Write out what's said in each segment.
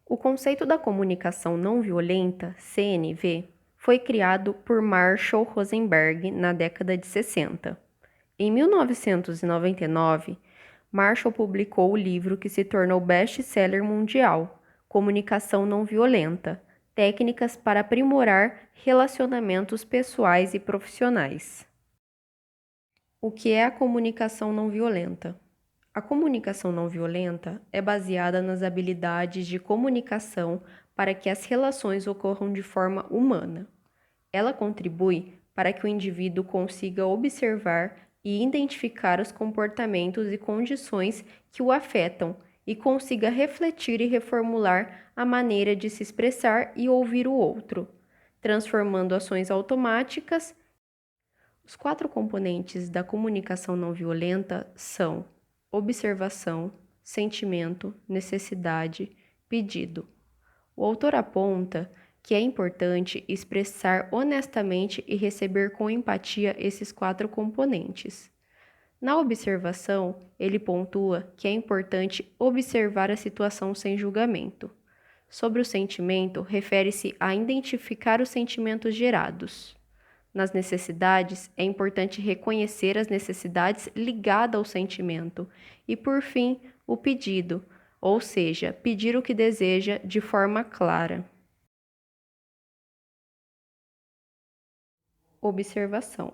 O conceito da comunicação não violenta, CNV, foi criado por Marshall Rosenberg na década de 60. Em 1999, Marshall publicou o livro que se tornou best-seller mundial, Comunicação Não Violenta: Técnicas para Aprimorar Relacionamentos Pessoais e Profissionais. O que é a comunicação não violenta? A comunicação não violenta é baseada nas habilidades de comunicação para que as relações ocorram de forma humana. Ela contribui para que o indivíduo consiga observar e identificar os comportamentos e condições que o afetam e consiga refletir e reformular a maneira de se expressar e ouvir o outro, transformando ações automáticas. Os 4 componentes da comunicação não violenta são observação, sentimento, necessidade, pedido. O autor aponta que é importante expressar honestamente e receber com empatia esses 4 componentes. Na observação, ele pontua que é importante observar a situação sem julgamento. Sobre o sentimento, refere-se a identificar os sentimentos gerados. Nas necessidades, é importante reconhecer as necessidades ligadas ao sentimento. E, por fim, o pedido, ou seja, pedir o que deseja de forma clara. Observação.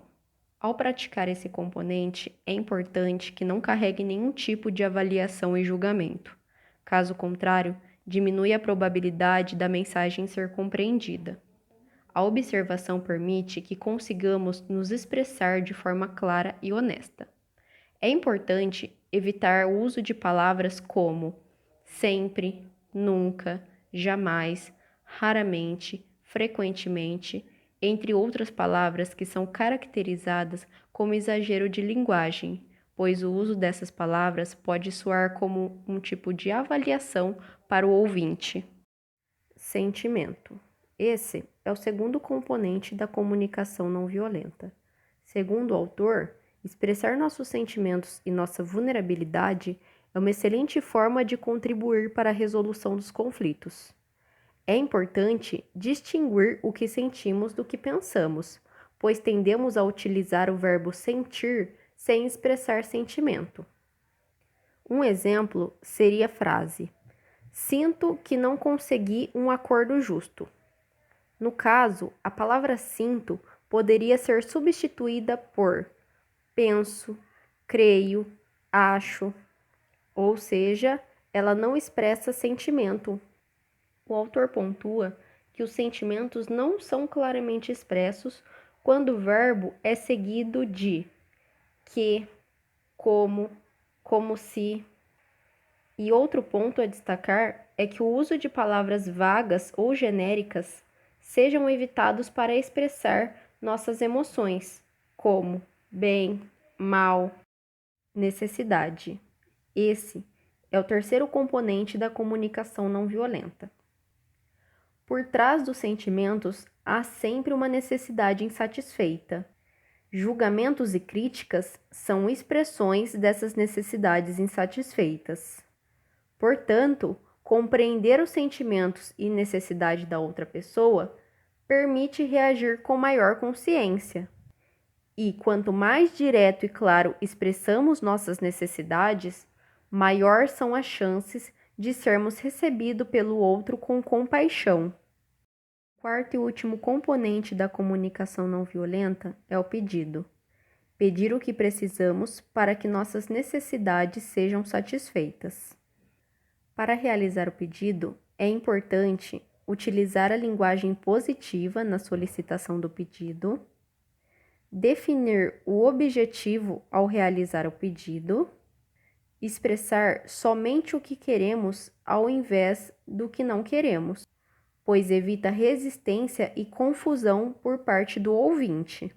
Ao praticar esse componente, é importante que não carregue nenhum tipo de avaliação e julgamento. Caso contrário, diminui a probabilidade da mensagem ser compreendida. A observação permite que consigamos nos expressar de forma clara e honesta. É importante evitar o uso de palavras como sempre, nunca, jamais, raramente, frequentemente, entre outras palavras que são caracterizadas como exagero de linguagem, pois o uso dessas palavras pode soar como um tipo de avaliação para o ouvinte. Sentimento. Esse é o segundo componente da comunicação não violenta. Segundo o autor, expressar nossos sentimentos e nossa vulnerabilidade é uma excelente forma de contribuir para a resolução dos conflitos. É importante distinguir o que sentimos do que pensamos, pois tendemos a utilizar o verbo sentir sem expressar sentimento. Um exemplo seria a frase: sinto que não consegui um acordo justo. No caso, a palavra sinto poderia ser substituída por penso, creio, acho, ou seja, ela não expressa sentimento. O autor pontua que os sentimentos não são claramente expressos quando o verbo é seguido de que, como se. E outro ponto a destacar é que o uso de palavras vagas ou genéricas sejam evitados para expressar nossas emoções, como bem, mal, necessidade. Esse é o terceiro componente da comunicação não violenta. Por trás dos sentimentos há sempre uma necessidade insatisfeita. Julgamentos e críticas são expressões dessas necessidades insatisfeitas. Portanto, compreender os sentimentos e necessidade da outra pessoa permite reagir com maior consciência. E quanto mais direto e claro expressamos nossas necessidades, maior são as chances de sermos recebidos pelo outro com compaixão. O quarto e último componente da comunicação não violenta é o pedido. Pedir o que precisamos para que nossas necessidades sejam satisfeitas. Para realizar o pedido, é importante utilizar a linguagem positiva na solicitação do pedido, definir o objetivo ao realizar o pedido, expressar somente o que queremos ao invés do que não queremos, pois evita resistência e confusão por parte do ouvinte.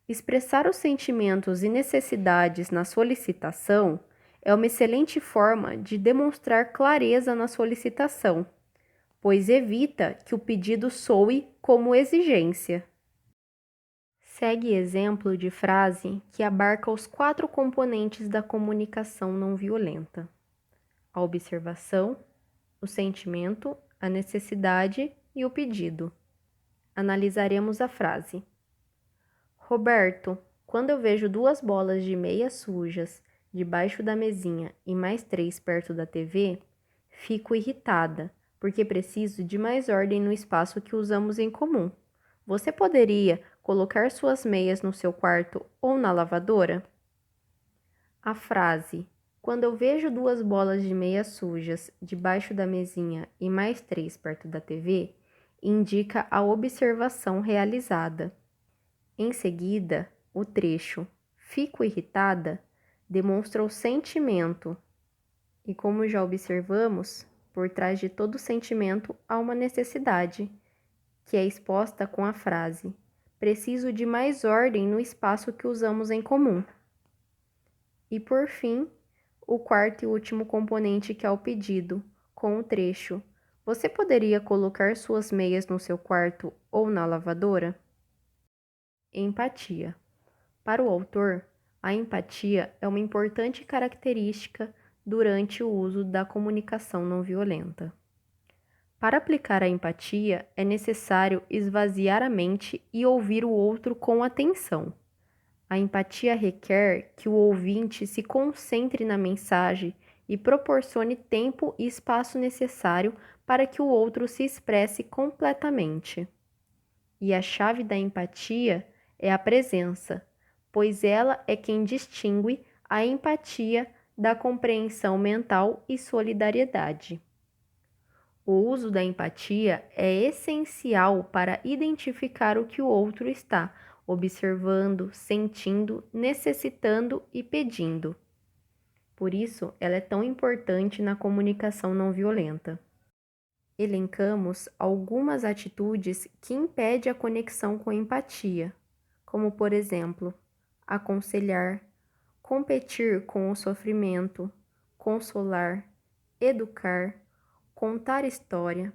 Expressar os sentimentos e necessidades na solicitação é uma excelente forma de demonstrar clareza na solicitação, pois evita que o pedido soe como exigência. Segue exemplo de frase que abarca os 4 componentes da comunicação não violenta: a observação, o sentimento, a necessidade e o pedido. Analisaremos a frase. Roberto, quando eu vejo 2 bolas de meia sujas debaixo da mesinha e mais 3 perto da TV, fico irritada, porque preciso de mais ordem no espaço que usamos em comum. Você poderia colocar suas meias no seu quarto ou na lavadora? A frase "Quando eu vejo 2 bolas de meia sujas debaixo da mesinha e mais 3 perto da TV" indica a observação realizada. Em seguida, o trecho "Fico irritada" demonstra o sentimento. E como já observamos, por trás de todo sentimento há uma necessidade, que é exposta com a frase "Preciso de mais ordem no espaço que usamos em comum". E por fim, o quarto e último componente, que é o pedido, com o trecho "Você poderia colocar suas meias no seu quarto ou na lavadora?". Empatia. Para o autor, a empatia é uma importante característica durante o uso da comunicação não violenta. Para aplicar a empatia, é necessário esvaziar a mente e ouvir o outro com atenção. A empatia requer que o ouvinte se concentre na mensagem e proporcione tempo e espaço necessário para que o outro se expresse completamente. E a chave da empatia é a presença, pois ela é quem distingue a empatia da compreensão mental e solidariedade. O uso da empatia é essencial para identificar o que o outro está observando, sentindo, necessitando e pedindo. Por isso, ela é tão importante na comunicação não violenta. Elencamos algumas atitudes que impedem a conexão com a empatia, como, por exemplo, aconselhar, competir com o sofrimento, consolar, educar, contar história,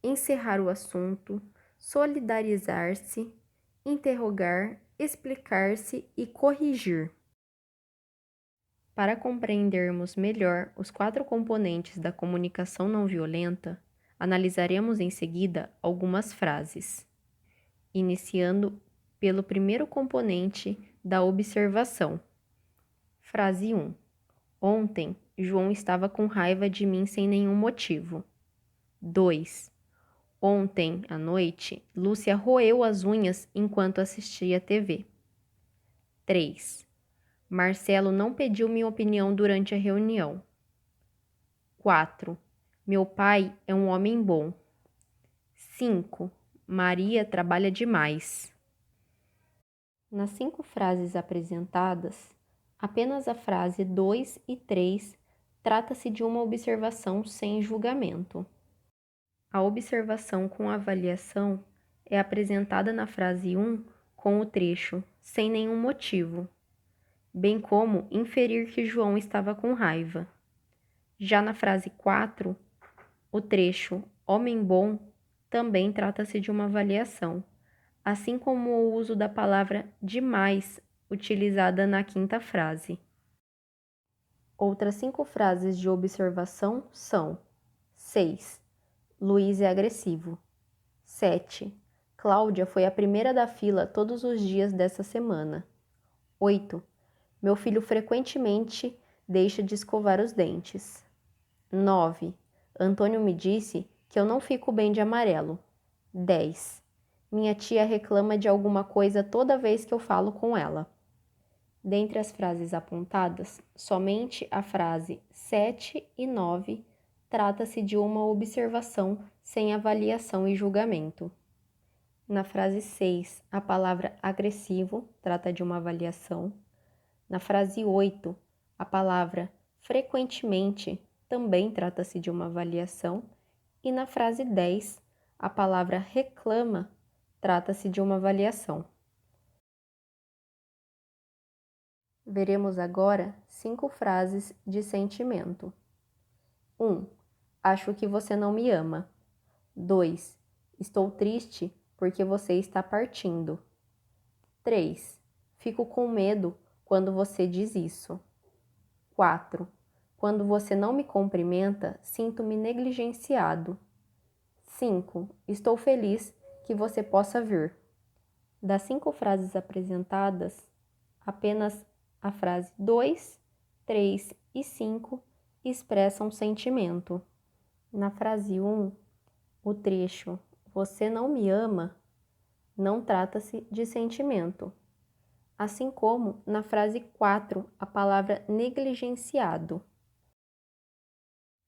encerrar o assunto, solidarizar-se, interrogar, explicar-se e corrigir. Para compreendermos melhor os 4 componentes da comunicação não violenta, analisaremos em seguida algumas frases, iniciando pelo primeiro componente da observação. Frase 1. Ontem, João estava com raiva de mim sem nenhum motivo. 2. Ontem à noite, Lúcia roeu as unhas enquanto assistia TV. 3. Marcelo não pediu minha opinião durante a reunião. 4. Meu pai é um homem bom. 5. Maria trabalha demais. Nas 5 frases apresentadas, apenas a frase 2 e 3 trata-se de uma observação sem julgamento. A observação com avaliação é apresentada na frase 1 com o trecho "sem nenhum motivo", bem como inferir que João estava com raiva. Já na frase 4, o trecho "homem bom" também trata-se de uma avaliação, assim como o uso da palavra demais, utilizada na 5ª frase. Outras 5 frases de observação são: 6. Luiz é agressivo. 7. Cláudia foi a primeira da fila todos os dias dessa semana. 8. Meu filho frequentemente deixa de escovar os dentes. 9. Antônio me disse que eu não fico bem de amarelo. 10. Minha tia reclama de alguma coisa toda vez que eu falo com ela. Dentre as frases apontadas, somente a frase 7 e 9 trata-se de uma observação sem avaliação e julgamento. Na frase 6, a palavra agressivo trata de uma avaliação. Na frase 8, a palavra frequentemente também trata-se de uma avaliação. E na frase 10, a palavra reclama trata-se de uma avaliação. Veremos agora 5 frases de sentimento. 1. Acho que você não me ama. 2. Estou triste porque você está partindo. 3. Fico com medo quando você diz isso. 4. Quando você não me cumprimenta, sinto-me negligenciado. 5. Estou feliz que você possa vir. Das 5 frases apresentadas, apenas a frase 2, 3 e 5 expressam sentimento. Na frase 1, o trecho "Você não me ama" não trata-se de sentimento. Assim como na frase 4, a palavra negligenciado.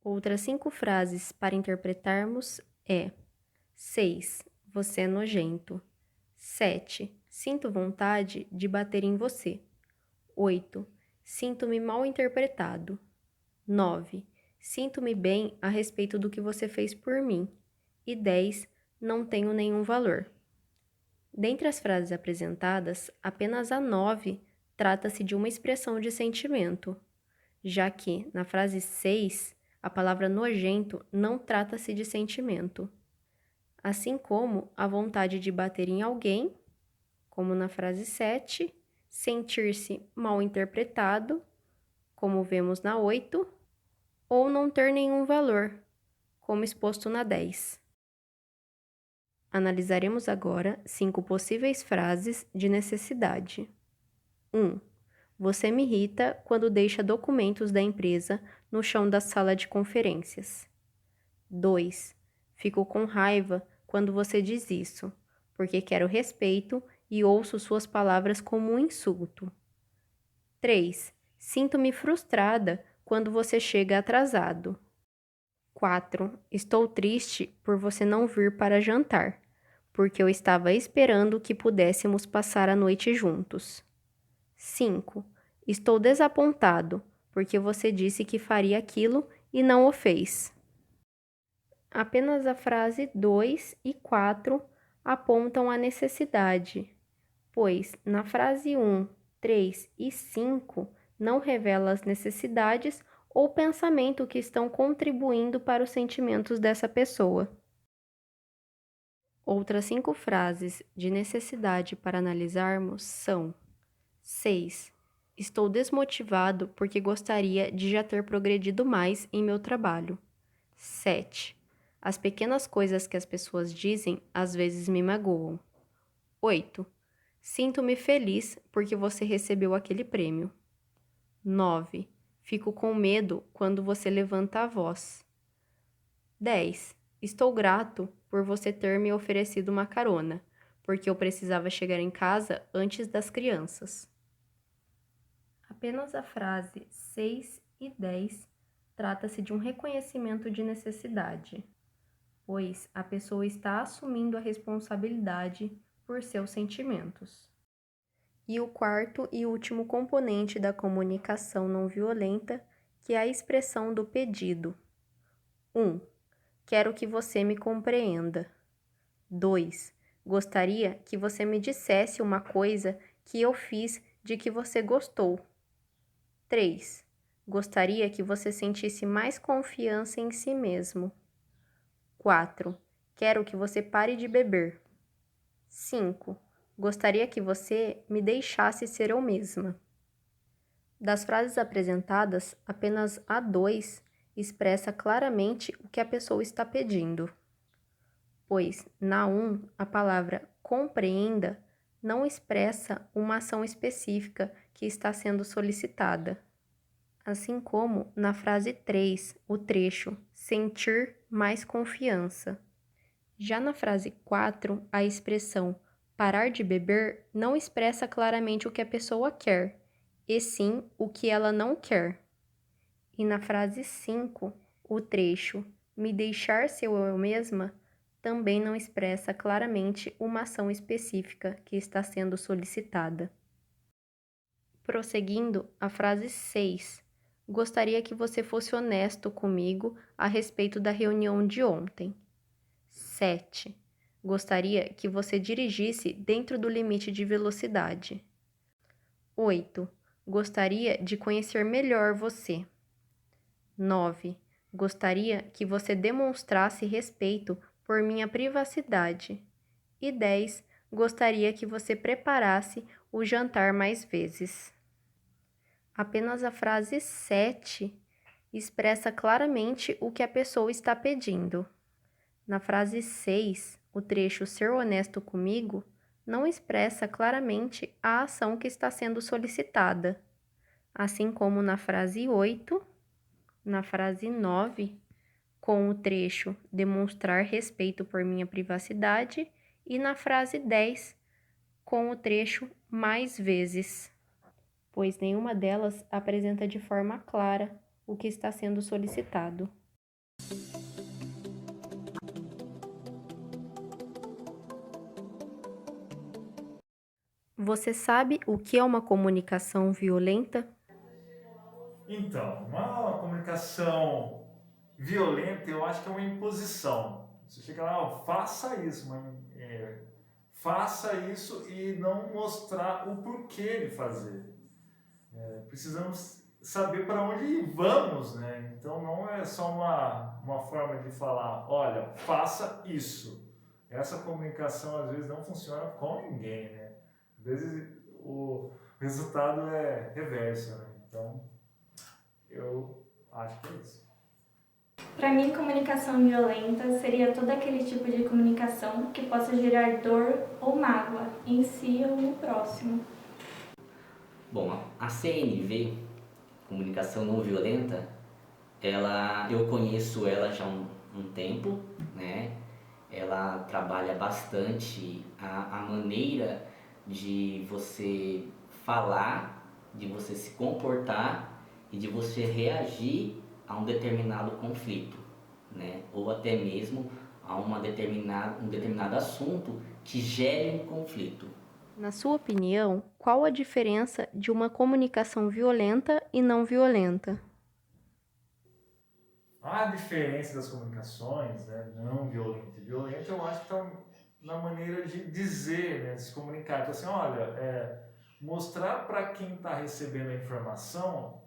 Outras 5 frases para interpretarmos é: 6. Você é nojento. 7. Sinto vontade de bater em você. 8. Sinto-me mal interpretado. 9. Sinto-me bem a respeito do que você fez por mim. E 10. Não tenho nenhum valor. Dentre as frases apresentadas, apenas a 9 trata-se de uma expressão de sentimento, já que, na frase 6, a palavra nojento não trata-se de sentimento. Assim como a vontade de bater em alguém, como na frase 7, sentir-se mal interpretado, como vemos na 8, ou não ter nenhum valor, como exposto na 10. Analisaremos agora 5 possíveis frases de necessidade. 1. Você me irrita quando deixa documentos da empresa no chão da sala de conferências. 2. Fico com raiva quando você diz isso, porque quero respeito e ouço suas palavras como um insulto. 3. Sinto-me frustrada quando você chega atrasado. 4. Estou triste por você não vir para jantar, porque eu estava esperando que pudéssemos passar a noite juntos. 5. Estou desapontado, porque você disse que faria aquilo e não o fez. Apenas a frase 2 e 4 apontam a necessidade, pois na frase 1, 3 e 5 não revela as necessidades ou pensamento que estão contribuindo para os sentimentos dessa pessoa. Outras 5 frases de necessidade para analisarmos são: 6. Estou desmotivado porque gostaria de já ter progredido mais em meu trabalho. 7. As pequenas coisas que as pessoas dizem às vezes me magoam. 8. Sinto-me feliz porque você recebeu aquele prêmio. 9. Fico com medo quando você levanta a voz. 10. Estou grato por você ter me oferecido uma carona, porque eu precisava chegar em casa antes das crianças. Apenas a frase 6 e 10 trata-se de um reconhecimento de necessidade, pois a pessoa está assumindo a responsabilidade por seus sentimentos. E o quarto e último componente da comunicação não violenta, que é a expressão do pedido. 1. Quero que você me compreenda. 2. Gostaria que você me dissesse uma coisa que eu fiz de que você gostou. 3. Gostaria que você sentisse mais confiança em si mesmo. 4. Quero que você pare de beber. 5. Gostaria que você me deixasse ser eu mesma. Das frases apresentadas, apenas a 2 expressa claramente o que a pessoa está pedindo, pois na 1 a palavra compreenda não expressa uma ação específica que está sendo solicitada. Assim como na frase 3, o trecho sentir mais confiança. Já na frase 4, a expressão parar de beber não expressa claramente o que a pessoa quer, e sim o que ela não quer. E na frase 5, o trecho me deixar ser eu mesma também não expressa claramente uma ação específica que está sendo solicitada. Prosseguindo, a frase 6. Gostaria que você fosse honesto comigo a respeito da reunião de ontem. 7. Gostaria que você dirigisse dentro do limite de velocidade. 8. Gostaria de conhecer melhor você. 9. Gostaria que você demonstrasse respeito por minha privacidade. E 10. Gostaria que você preparasse o jantar mais vezes. Apenas a frase 7 expressa claramente o que a pessoa está pedindo. Na frase 6, o trecho ser honesto comigo não expressa claramente a ação que está sendo solicitada, assim como na frase 8, na frase 9, com o trecho demonstrar respeito por minha privacidade, e na frase 10, com o trecho mais vezes, pois nenhuma delas apresenta de forma clara o que está sendo solicitado. Você sabe o que é uma comunicação violenta? Então, uma comunicação violenta, eu acho que é uma imposição. Você chega lá, ó, faça isso, faça isso e não mostrar o porquê de fazer. Precisamos saber para onde vamos, né? Então não é só uma forma de falar, olha, faça isso. Essa comunicação às vezes não funciona com ninguém, né? Às vezes o resultado é reverso, né? Então eu acho que é isso. Para mim, comunicação violenta seria todo aquele tipo de comunicação que possa gerar dor ou mágoa em si ou no próximo. Bom, a CNV, Comunicação Não Violenta, eu conheço ela já há um tempo, né? Ela trabalha bastante a maneira de você falar, de você se comportar e de você reagir a um determinado conflito, né? Ou até mesmo a um determinado assunto que gere um conflito. Na sua opinião, qual a diferença de uma comunicação violenta e não violenta? A diferença das comunicações, né, não violenta e violenta, eu acho que está na maneira de dizer, né, de se comunicar. Então, assim, olha, mostrar para quem está recebendo a informação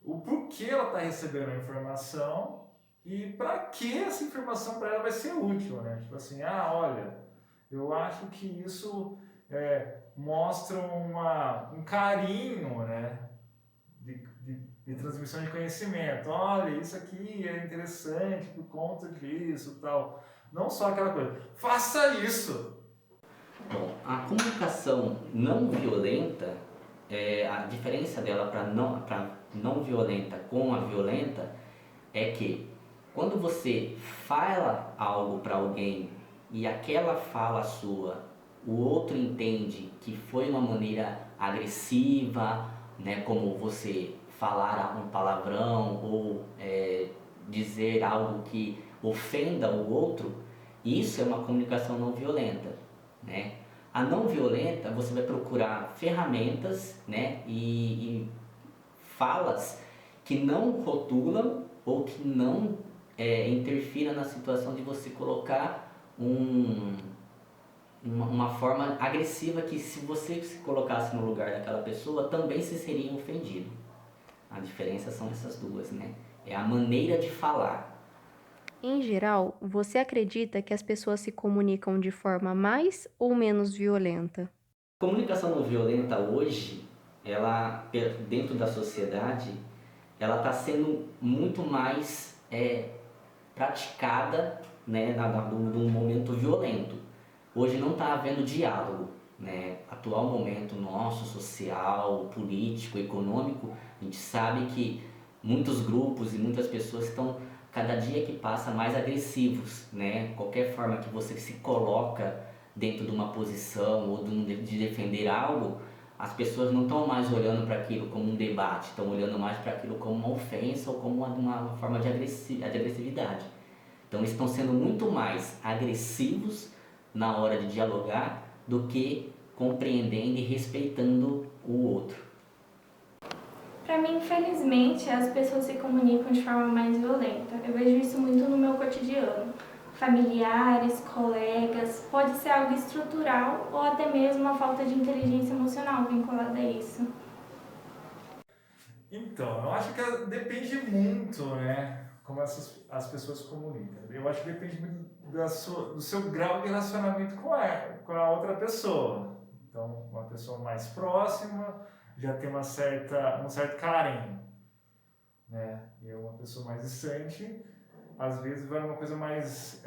o porquê ela está recebendo a informação e para que essa informação para ela vai ser útil, né? Tipo assim, olha, eu acho que isso mostra um carinho, né? De transmissão de conhecimento. Olha, isso aqui é interessante por conta disso, tal. Não só aquela coisa, faça isso. Bom, a comunicação não violenta, a diferença dela para não violenta com a violenta é que quando você fala algo para alguém e aquela fala sua, o outro entende que foi uma maneira agressiva, né, como você falar um palavrão ou dizer algo que ofenda o outro, isso é uma comunicação não violenta, né? A não violenta, você vai procurar ferramentas, né, e falas que não rotulam ou que não interfira na situação de você colocar uma forma agressiva que, se você se colocasse no lugar daquela pessoa, também se seria ofendido. A diferença são essas duas, né? É a maneira de falar. Em geral, você acredita que as pessoas se comunicam de forma mais ou menos violenta? A comunicação não violenta hoje, ela, dentro da sociedade, ela está sendo muito mais praticada, né, num momento violento. Hoje não está havendo diálogo, né? Atual momento nosso, social, político, econômico, a gente sabe que muitos grupos e muitas pessoas estão, cada dia que passa, mais agressivos, né? Qualquer forma que você se coloca dentro de uma posição ou de defender algo, as pessoas não estão mais olhando para aquilo como um debate, estão olhando mais para aquilo como uma ofensa ou como uma forma de agressividade. Então eles estão sendo muito mais agressivos na hora de dialogar do que compreendendo e respeitando o outro. Para mim, infelizmente, as pessoas se comunicam de forma mais violenta. Eu vejo isso muito no meu cotidiano. Familiares, colegas, pode ser algo estrutural ou até mesmo uma falta de inteligência emocional vinculada a isso. Então, eu acho que depende muito, né? como as pessoas se comunicam. Eu acho que depende muito do seu grau de relacionamento com a outra pessoa. Então, uma pessoa mais próxima já tem um certo carinho, né? E uma pessoa mais distante, às vezes vai uma coisa mais,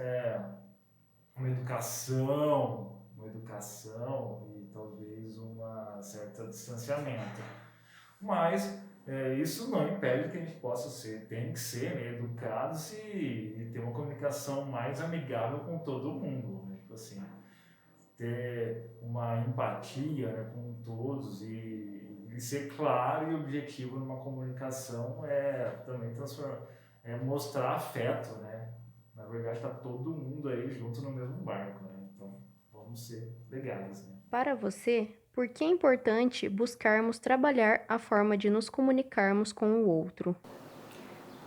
uma educação e talvez um certo distanciamento. Mas isso não impede que a gente tem que ser, né, educados e ter uma comunicação mais amigável com todo mundo, né? Tipo assim, ter uma empatia, né, com todos e ser claro e objetivo numa comunicação também mostrar afeto, né? Na verdade, está todo mundo aí junto no mesmo barco, né? Então, vamos ser legais, né? Para você, por que é importante buscarmos trabalhar a forma de nos comunicarmos com o outro?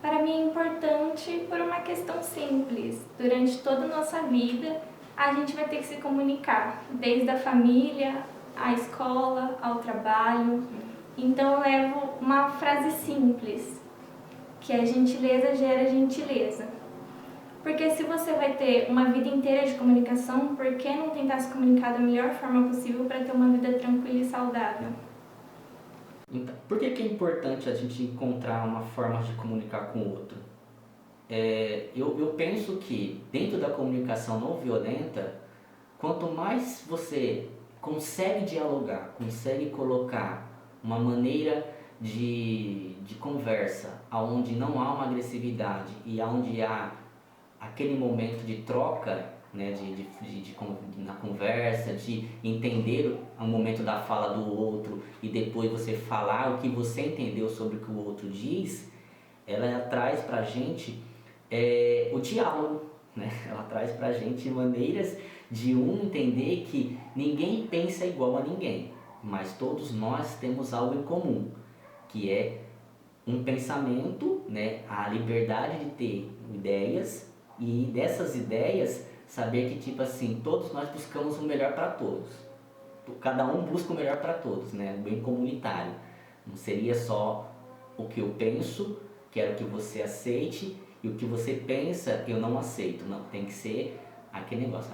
Para mim é importante por uma questão simples. Durante toda a nossa vida, a gente vai ter que se comunicar, desde a família, à escola, ao trabalho. Então eu levo uma frase simples, que é gentileza gera gentileza. Porque se você vai ter uma vida inteira de comunicação, por que não tentar se comunicar da melhor forma possível para ter uma vida tranquila e saudável? Então, por que é importante a gente encontrar uma forma de comunicar com o outro? Eu penso que dentro da comunicação não violenta, quanto mais você consegue dialogar, consegue colocar uma maneira de conversa onde não há uma agressividade e onde há aquele momento de troca, né, na conversa, de entender o momento da fala do outro e depois você falar o que você entendeu sobre o que o outro diz, ela traz pra gente o diálogo, né? Ela traz pra gente maneiras de entender que ninguém pensa igual a ninguém, mas todos nós temos algo em comum, que é um pensamento, né? A liberdade de ter ideias e dessas ideias saber que, tipo assim, todos nós buscamos o melhor para todos. Cada um busca o melhor para todos, né? O bem comunitário. Não seria só o que eu penso, quero que você aceite, e o que você pensa, eu não aceito. Não, tem que ser aquele negócio.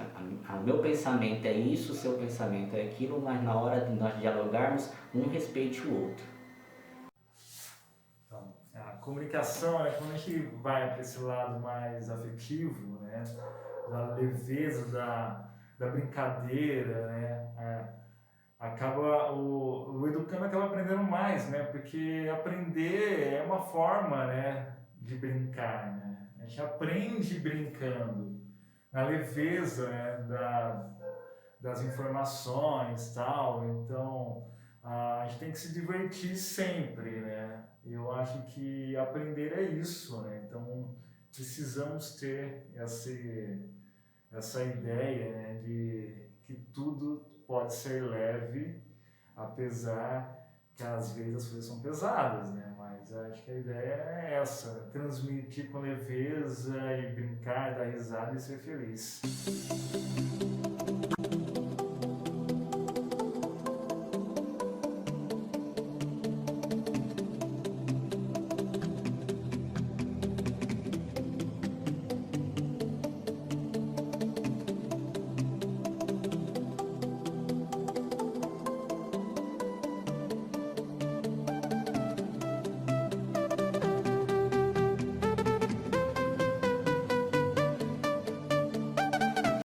O meu pensamento é isso, o seu pensamento é aquilo, mas na hora de nós dialogarmos, um respeite o outro. Então, a comunicação, né, quando a gente vai para esse lado mais afetivo, né, da leveza, da brincadeira, né, acaba o educando acaba aprendendo mais, né, porque aprender é uma forma, né, de brincar, né, a gente aprende brincando, na leveza, né, das informações, tal. Então a gente tem que se divertir sempre, né? Eu acho que aprender é isso, né? Então precisamos ter essa ideia, né, de que tudo pode ser leve, apesar que às vezes as coisas são pesadas, né? Mas acho que a ideia é essa, transmitir com leveza e brincar, dar risada e ser feliz.